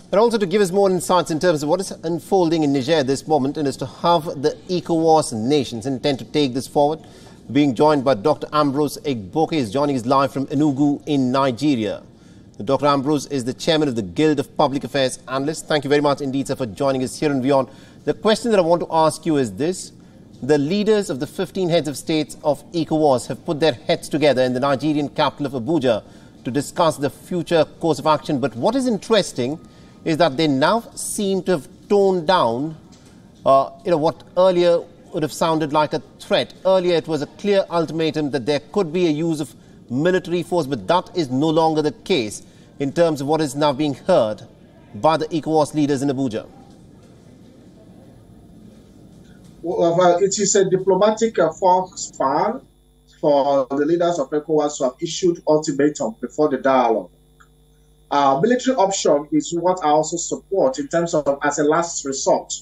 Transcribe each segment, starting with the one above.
And also to give us more insights in terms of what is unfolding in Niger at this moment and as to how the ECOWAS nations intend to take this forward. Being joined by Dr. Ambrose Igboke, is joining us live from Enugu in Nigeria. Dr. Ambrose is the chairman of the Guild of Public Affairs Analysts. Thank you very much indeed, sir, for joining us here on WION. The question that I want to ask you is this. The leaders of the 15 heads of states of ECOWAS have put their heads together in the Nigerian capital of Abuja to discuss the future course of action. But what is interesting is that they now seem to have toned down what earlier would have sounded like a threat. Earlier it was a clear ultimatum that there could be a use of military force, but that is no longer the case in terms of what is now being heard by the ECOWAS leaders in Abuja. Well, it is a diplomatic force span for the leaders of ECOWAS to have issued ultimatum before the dialogue. Military option is what I also support in terms of as a last resort,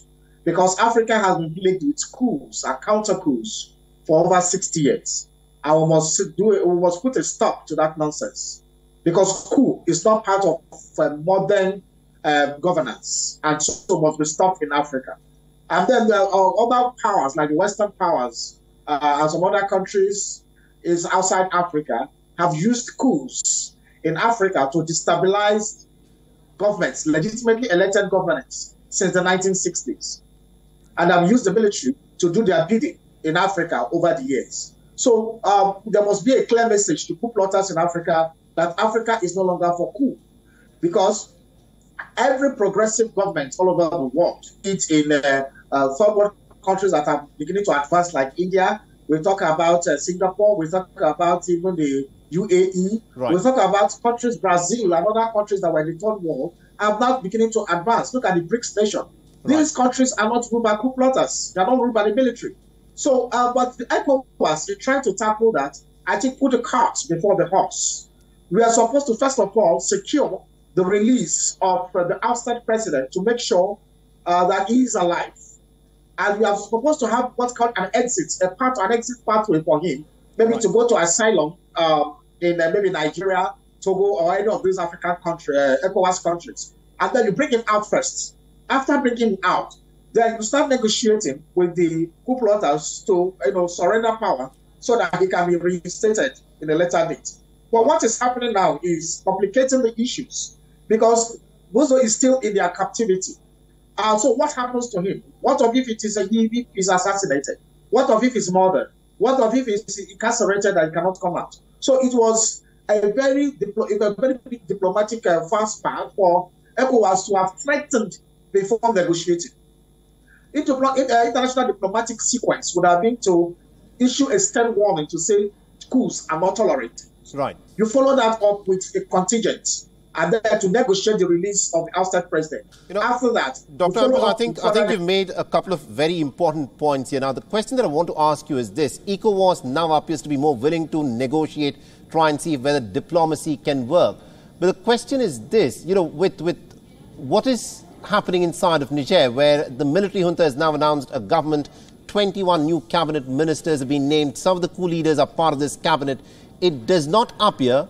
because Africa has been plagued with coups and counter coups for over 60 years. And we must put a stop to that nonsense, because coup is not part of modern governance, and so must be stopped in Africa. And then there are other powers, like the Western powers and some other countries is outside Africa, have used coups in Africa to destabilize governments, legitimately elected governments, since the 1960s. And have used the military to do their bidding in Africa over the years. So there must be a clear message to coup plotters in Africa that Africa is no longer for coup. Because every progressive government all over the world, it's in third world countries that are beginning to advance, like India. We talk about Singapore. We talk about even the UAE. Right. We talk about countries, Brazil and other countries that were in the third world, are now beginning to advance. Look at the BRICS nation. Right. These countries are not ruled by coup plotters. They are not ruled by the military. So, but the ECOWAS, in trying to tackle that, I think put the cart before the horse. We are supposed to, first of all, secure the release of the ousted president to make sure that he is alive. And we are supposed to have what's called an exit, an exit pathway for him, maybe right, to go to asylum in maybe Nigeria, Togo, or any of these African countries, ECOWAS countries. And then you bring him out first. After bringing him out, then you start negotiating with the coup plotters to surrender power so that he can be reinstated in a later date. But what is happening now is complicating the issues, because Bozo is still in their captivity. So what happens to him? What of if he is assassinated? What of if he's murdered? What of if he's incarcerated and cannot come out? So it was a very diplomatic fast path for ECOWAS to have threatened before negotiating. International diplomatic sequence would have been to issue a stern warning to say coups are not tolerated. Right. You follow that up with a contingent, and then to negotiate the release of the ousted president. After that, Dr. Ambrose, I think you've made a couple of very important points here. Now, the question that I want to ask you is this. ECOWAS now appears to be more willing to negotiate, try and see whether diplomacy can work. But the question is this, with what is happening inside of Niger, where the military junta has now announced a government, 21 new cabinet ministers have been named, some of the coup leaders are part of this cabinet. It does not appear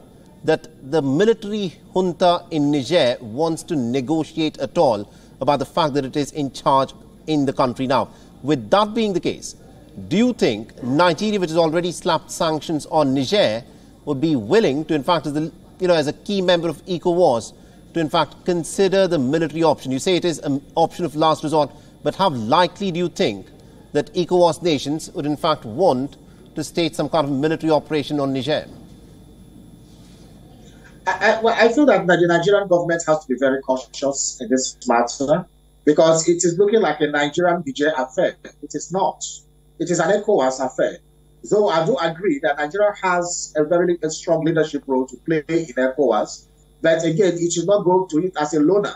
that the military junta in Niger wants to negotiate at all about the fact that it is in charge in the country now. With that being the case, do you think Nigeria, which has already slapped sanctions on Niger, would be willing to, in fact, as a key member of ECOWAS, to in fact consider the military option? You say it is an option of last resort, but how likely do you think that ECOWAS nations would in fact want to stage some kind of military operation on Niger? I feel that the Nigerian government has to be very cautious in this matter, because it is looking like a Nigerian-Niger affair. It is not. It is an ECOWAS affair. Though I do agree that Nigeria has a very strong leadership role to play in ECOWAS, but again, it should not go to it as a loner.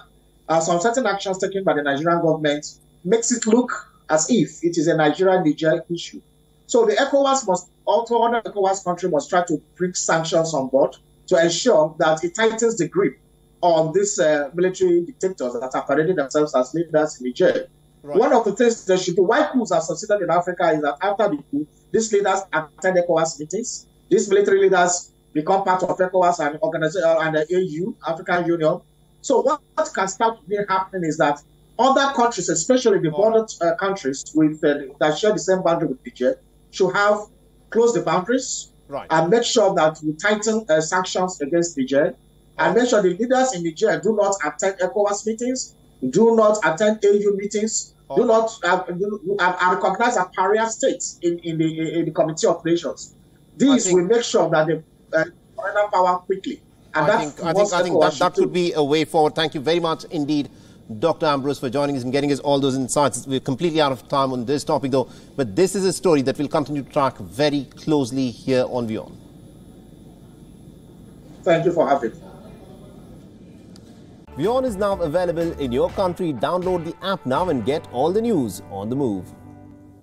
Some certain actions taken by the Nigerian government makes it look as if it is a Nigerian-Niger issue. So the ECOWAS must, also other ECOWAS country must try to bring sanctions on board to ensure that it tightens the grip on these military dictators that are parading themselves as leaders in Niger. Right. One of the things that should do, why coups are succeeded in Africa, is that after the coup, these leaders attend ECOWAS meetings. These military leaders become part of ECOWAS and organization and the AU, African Union, So what can start happening is that other countries, especially the border countries that share the same boundary with Niger, should have closed the boundaries and make sure that we tighten sanctions against Niger, and make sure the leaders in Niger do not attend ECOWAS meetings, do not attend AU meetings, do not are recognized as pariah states in the Committee of Nations. These will make sure that they surrender power quickly. And I think that could be a way forward. Thank you very much indeed, Dr. Ambrose, for joining us and getting us all those insights. We're completely out of time on this topic, though, but this is a story that we'll continue to track very closely here on WION. Thank you for having me. WION is now available in your country. Download the app now and get all the news on the move.